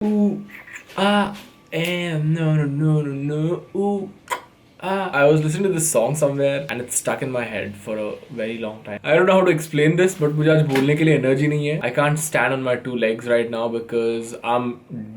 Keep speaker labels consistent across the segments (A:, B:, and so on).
A: Ooh, I am no. Ooh, I was listening to this song somewhere and it's stuck in my head for a very long time. I don't know how to explain this, but मुझे आज बोलने के लिए energy नहीं है. I can't stand on my two legs right now because I'm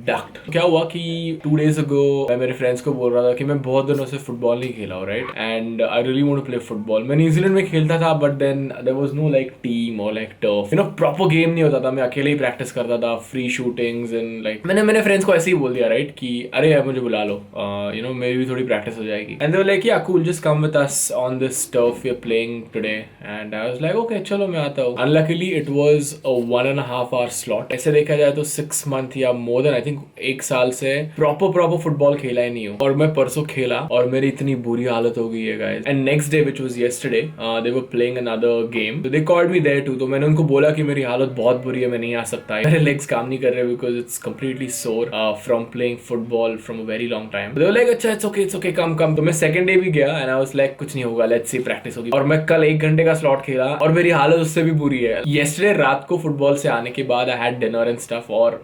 A: ducked. क्या हुआ कि 2 days ago मैं मेरे फ्रेंड्स को बोल रहा था कि मैं बहुत दिनों से फुटबॉल नहीं खेला हूँ, right? And I really want to play football. मैं न्यूजीलैंड में खेलता था but then there was no like team और लाइक टर्फ, प्रॉपर गेम नहीं होता था. मैं अकेले ही प्रैक्टिस करता था, फ्री शूटिंग्स एंड लाइक मैंने फ्रेंड्स को ऐसे ही बोल दिया, राइट, कि अरे यार मुझे बुला लो, मेरी भी थोड़ी प्रैक्टिस हो जाएगी. And they were like, yeah, cool, just come with us on this turf we're playing today. And I was like, okay, चलो मैं आता हूँ. Unluckily it was a 1.5 hour slot. ऐसे देखा जाए तो 6 month या more than, I think, 1 साल से प्रॉपर फुटबॉल खेला ही नहीं हूँ. और मैं परसों खेला और मेरी इतनी बुरी हालत हो गई है guys. And next day, which was yesterday, they were playing another game. So they called me there too. तो मैंने उनको बोला कि मेरी हालत बहुत बुरी है, मैं नहीं आ सकता. मेरे legs काम नहीं कर रहे because it's completely sore from playing football from a very long time. They were like, अच्छा, it's okay, come. तो मैं second day भी गया and I was like, कुछ नहीं होगा, let's see, practice होगी. और मैं कल 1 घंटे का slot खेला और मेरी हालत उससे भी बुरी है. Yesterday रात को फुटबॉल से आने के बाद I had dinner and stuff और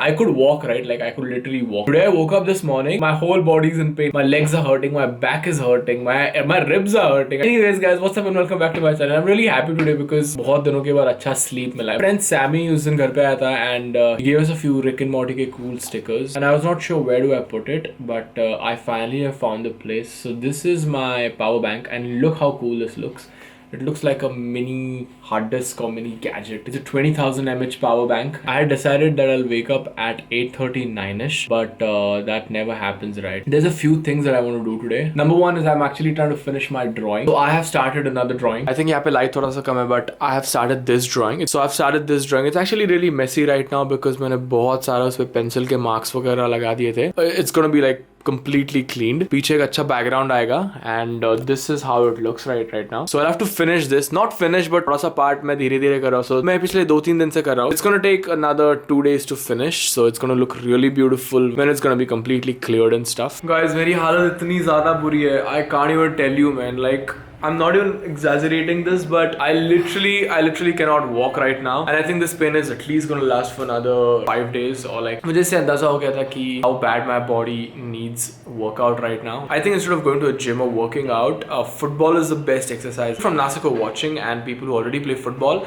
A: I could walk, right, like I could literally walk. Today I woke up this morning, my whole body is in pain, my legs are hurting, my back is hurting, my ribs are hurting. Anyways guys, what's up and welcome back to my channel. I'm really happy today because बहुत दिनों के बाद अच्छा sleep मिला है. Friend Sammy उस दिन घर पे आया था and he gave us a few Rick and Morty के cool stickers and I was not sure where do I put it, but I finally have found the place. So this is my power bank and look how cool this looks. It looks like a mini hard disk or mini gadget. It's a 20,000 mAh power bank. I had decided that I'll wake up at 8:39ish, but that never happens, right? There's a few things that I want to do today. Number one is I'm actually trying to finish my drawing. So I have started another drawing. I think यहाँ पे light थोड़ा सा कम है, but I have started this drawing. So I've started this drawing. It's actually really messy right now because मैंने बहुत सारा उस पे pencil के marks वगैरह लगा दिए थे. It's gonna be like completely cleaned. पीछे एक अच्छा background आएगा and this is how it looks right now. So I'll have to finish this. Not finish, but थोड़ा सा part मैं धीरे धीरे कर रहा हूँ. So मैं पिछले 2-3 दिन से कर रहा हूँ. It's gonna take another 2 days to finish. So it's gonna look really beautiful when it's gonna be completely cleared and stuff. Guys, मेरी हालत इतनी ज़्यादा बुरी है. I can't even tell you, man. Like, I'm not even exaggerating this, but I literally cannot walk right now, and I think this pain is at least gonna last for another 5 days or like. मुझे इससे अंदाजा हो गया था कि how bad my body needs workout right now. I think instead of going to a gym or working out, football is the best exercise. From Nasik are watching and people who already play football.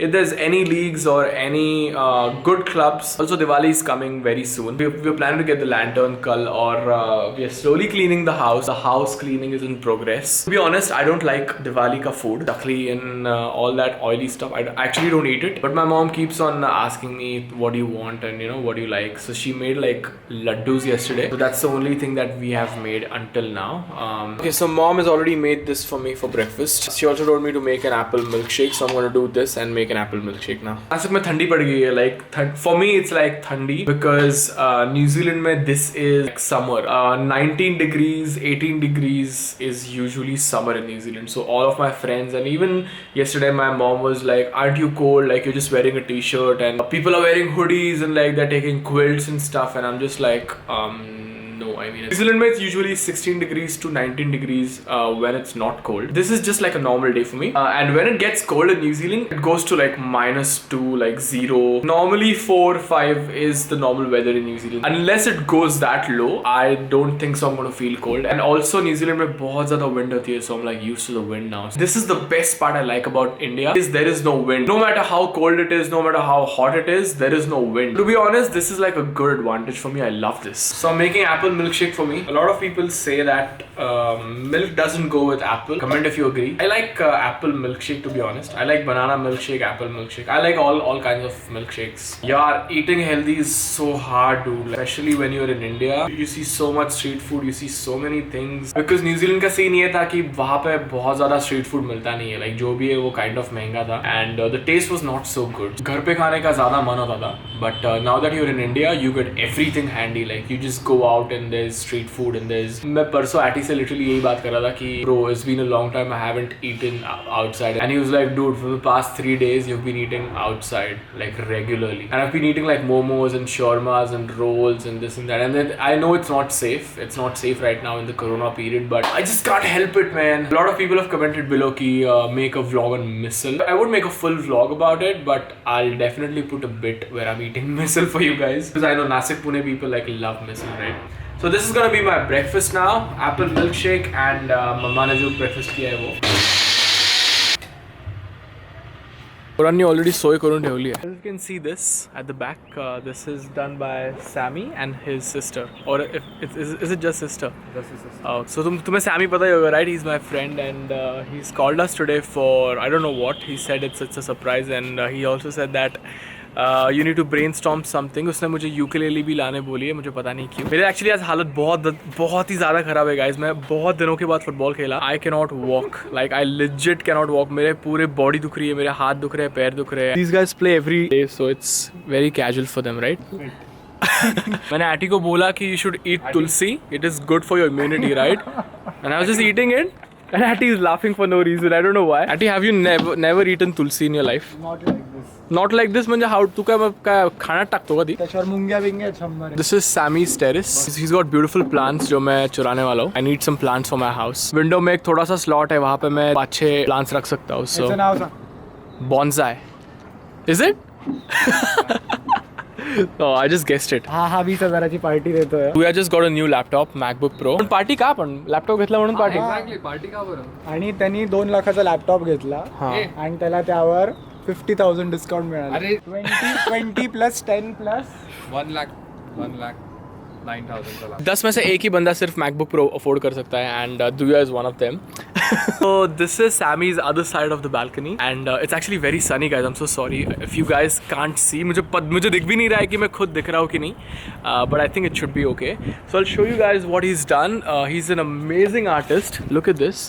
A: If there's any leagues or any good clubs, also Diwali is coming very soon. We're planning to get the lantern kal or we're slowly cleaning the house. The house cleaning is in progress. To be honest, I don't like Diwali ka food, chakli and all that oily stuff. I actually don't eat it. But my mom keeps on asking me, what do you want and what do you like? So she made like laddus yesterday. So that's the only thing that we have made until now. Okay, so mom has already made this for me for breakfast. She also told me to make an apple milkshake. So I'm going to do this and make an apple milkshake now. Nashik में ठंडी पड़ गई है. Like for me it's like ठंडी because New Zealand में this is like summer. 19 degrees, 18 degrees is usually summer in New Zealand. So all of my friends and even yesterday my mom was like, aren't you cold? Like you're just wearing a t-shirt and people are wearing hoodies and like they're taking quilts and stuff and I'm just like no, I mean, New Zealand it's usually 16 degrees to 19 degrees when it's not cold. This is just like a normal day for me. And when it gets cold in New Zealand, it goes to like -2, like 0. Normally 4, 5 is the normal weather in New Zealand. Unless it goes that low, I don't think so I'm going to feel cold. And also New Zealand में बहुत ज़्यादा wind होती है, so I'm like used to the wind now. This is the best part I like about India is there is no wind. No matter how cold it is, no matter how hot it is, there is no wind. To be honest, this is like a good advantage for me. I love this. So I'm making apple milkshake for me. A lot of people say that milk doesn't go with apple. Comment if you agree. I like apple milkshake, to be honest. I like banana milkshake, apple milkshake. I like all kinds of milkshakes. Yeah, eating healthy is so hard, dude. Especially when you're in India. You see so much street food. You see so many things. Because New Zealand का scene ये था कि वहाँ पे बहुत ज़्यादा street food मिलता नहीं है. Like जो भी है वो kind of महंगा था. And the taste was not so good. घर पे खाने का ज़्यादा मन होता था. But now that you're in India, you get everything handy. Like you just go out and there's street food and there's. मैं परसों आटी से literally यही बात कर रहा था कि bro, it's been a long time I haven't eaten outside, and he was like, dude, for the past 3 days you've been eating outside like regularly, and I've been eating like momos and shawarmas and rolls and this and that, and then I know it's not safe. It's not safe right now in the Corona period, but I just can't help it, man. A lot of people have commented below ki make a vlog on misal. I would make a full vlog about it, but I'll definitely put a bit where I'm eating misal for you guys, because I know Nasik Pune people like love misal, right? So this is gonna be my breakfast now. Apple milkshake and mama ne jo breakfast kiya hai wo. Rani already soy करून ठेवली है. You can see this at the back. This is done by Sammy and his sister. Or is it just sister? Just his sister. So तुम्हें Sammy पता ही होगा, right? He's my friend and he's called us today for I don't know what. He said it's a surprise, and he also said that you need to brainstorm something. उसने मुझे ukulele भी लाने बोली है, मुझे पता नहीं क्यों. मेरे एक्चुअली आज हालत बहुत ही ज़्यादा ख़राब है गाइज. मैं बहुत दिनों के बाद फुटबॉल खेला. I can not walk, like I legit can not walk. मेरे पूरे बॉडी दुख रही है, मेरे हाथ दुख रहे हैं, पैर दुख रहे हैं. These guys play every day, so it's very casual for them, right? मैंने आटी को बोला कि you should eat tulsi. It is good for your immunity, right? And I was just eating it. And Ati is laughing for no reason. I don't know why. Ati, have you never eaten tulsi in your life?
B: Not like this.
A: Not like this म्हणजे how तू काय खाना टाकतो का ती?
B: त्याच्यावर मुंग्या बिंग्या छंबर.
A: This is Sammy's terrace. He's got beautiful plants जो मैं चुराने वाला हूँ. I need some plants for my house. Window में एक थोड़ा सा slot है, वहाँ पे मैं 5-6 plants रख सकता हूँ. So
B: नाव सांग.
A: bonsai. Is it? Oh, I just guessed it.
B: हा 20,000ची पार्टी देतोय.
A: We just got a new laptop, MacBook Pro. पण पार्टी का पण लॅपटॉप घेतला म्हणून पार्टी?
C: एक्झॅक्टली पार्टी का बरं.
B: आणि त्यांनी 2 लाखाचा लॅपटॉप घेतला आणि त्याला त्यावर 50,000 डिस्काउंट मिळाला.
C: अरे
B: 20 प्लस 10 प्लस
C: 1 लाख 9,000 चला.
A: 10 में से एक ही बंदा सिर्फ मैकबुक प्रो अफोर्ड कर सकता है, एंड दुया is one of them. So this is Sammy's other side of the balcony, and it's actually very sunny, guys. I'm so sorry if you guys can't see. मुझे दिख भी नहीं रहा है कि मैं खुद दिख रहा हूँ कि नहीं, but I think it should be okay. So I'll show you guys what he's done. He's an amazing artist. Look at this.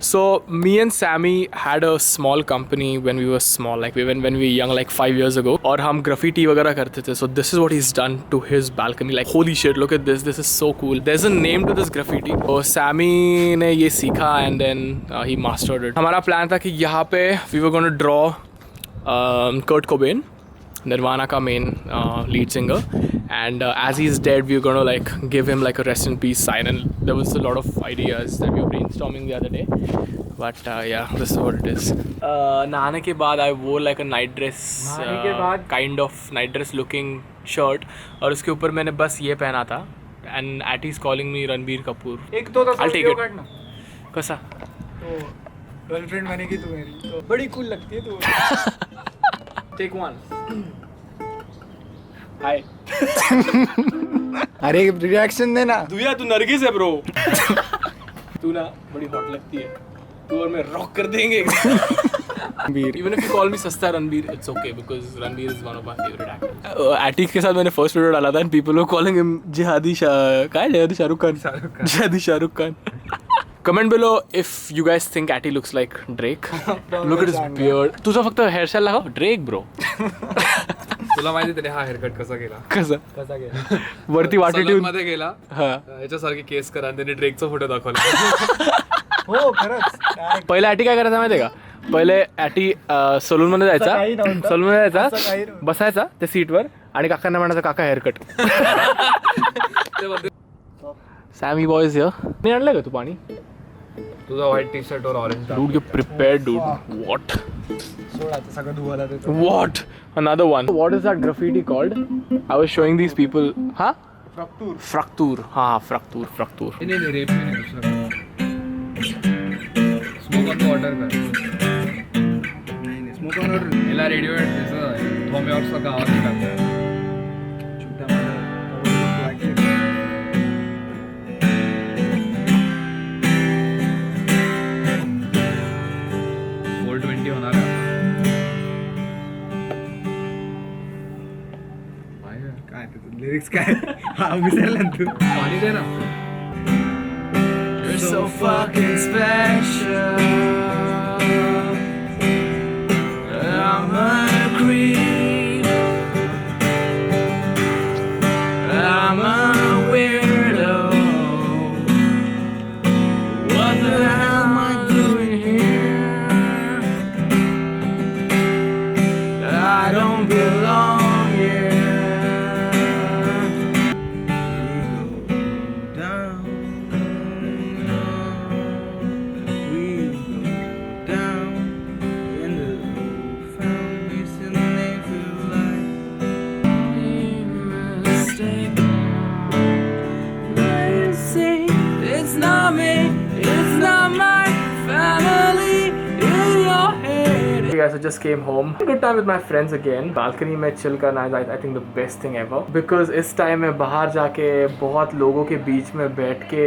A: So me and Sammy had a small company when we were small, like when we were young, like 5 years ago. और हम graffiti वगैरह करते थे. So this is what he's done to his balcony. Like holy shit, look at this. This is so cool. There's a name to this graffiti. So Sammy ने ये सीखा and then he mastered it. हमारा plan था कि यहाँ पे we were going to draw Kurt Cobain, Nirvana का main lead singer, and as he's dead we were going to like give him like a rest in peace sign, and there was a lot of ideas that we were brainstorming the other day, but yeah, this is what it is. नहाने के बाद I wore like a night dress, kind of night dress looking shirt, और उसके ऊपर मैंने बस ये पहना था, and Ati is calling me Ranbir Kapoor.
B: एक तो
A: I'll take it. कैसा?
B: तो गर्लफ्रेंड बनेगी तू मेरी, तो बड़ी कूल लगती है तू.
A: Take one. Hi.
B: अरे रिएक्शन देना.
A: दुया तू नरगिस है ब्रो. तू ना बड़ी हॉट लगती है. तू और मैं रॉक कर देंगे. Even if you call me सस्ता Ranbir, it's okay because Ranbir is one of my favorite actors. Atik के साथ मैंने first video डाला था and people were calling him जिहादी शाहरुख खान. जिहादी Shahrukh Khan. Comment below if you guys think Ati looks like Drake. Look at his beard. तुझा फक्त hairstyle लागा Drake bro.
C: तुला माहिती त्याने हा हेअरकट कसा केला?
B: कसा गेला
A: वरती वाटी ठेवून
C: मध्ये गेला.
A: हा.
C: याच्यासारखे केस करा आणि त्याने ड्रेकचा फोटो दाखवला.
B: हो खरंच.
A: पहिले Ati काय करायचं माहिती आहे का? पहिले Ati सलून मध्ये जायचा, बसायचा त्या सीटवर आणि काकांना म्हणायचं काका haircut. Sammy boy is here. नाही आणलं का तू पाणी?
C: तुझा व्हाईट टी शर्ट और orange.
A: Dude, you're prepared, dude. What?
B: सोड आता सगळं धुवायला देतो.
A: What? Another one. What is that graffiti called? I was showing these people. Huh? Fraktur. हाँ, Fraktur.
C: नहीं रेप में नहीं दूसरा. स्मोक ऑन द वाटर कर. नहीं स्मोक ऑन वाटर. इला रेडियो जैसा थॉमी और सा आवाज निकलता है.
B: लिरिक्स काय? हा विसरला तू.
C: पाणी दे ना.
A: You're so fucking special. I'm a creep. I'm a weirdo. Okay guys, I just came home. Good time with my friends again. Balcony में chill करना is I think the best thing ever. Because इस time में बाहर जाके बहुत लोगों के बीच में बैठ के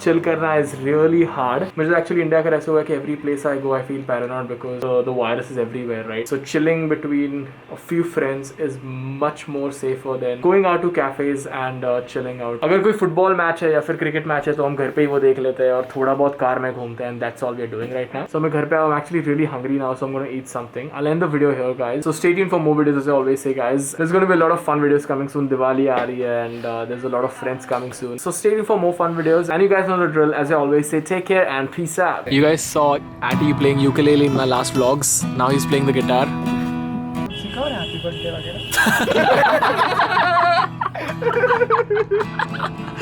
A: chill करना is really hard. मुझे actually India का ऐसा हुआ कि every place I go I feel paranoid because the virus is everywhere, right? So chilling between a few friends is much more safer than going out to cafes and chilling out. अगर कोई football match है या फिर cricket match है तो हम घर पे ही वो देख लेते हैं और थोड़ा बहुत कार में घूमते हैं. And that's all we are doing right now. So मैं घर पे I'm actually really hungry now, so I'm gonna eat something. I'll end the video here, guys. So stay tuned for more videos, as I always say, guys. There's gonna be a lot of fun videos coming soon. Diwali aa rahi hai, and there's a lot of friends coming soon. So stay tuned for more fun videos. And you guys know the drill. As I always say, take care and peace out. You guys saw Ati playing ukulele in my last vlogs. Now he's playing the guitar.
B: सिखाओ ना happy birthday वगैरह.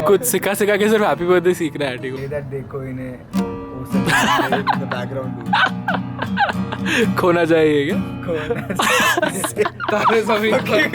A: कुछ सिखा के सिर्फ happy birthday सीखना है Ati को.
C: that देखो इन्हें the background
A: खोना चाहिए क्या?
C: खोना चाहिए.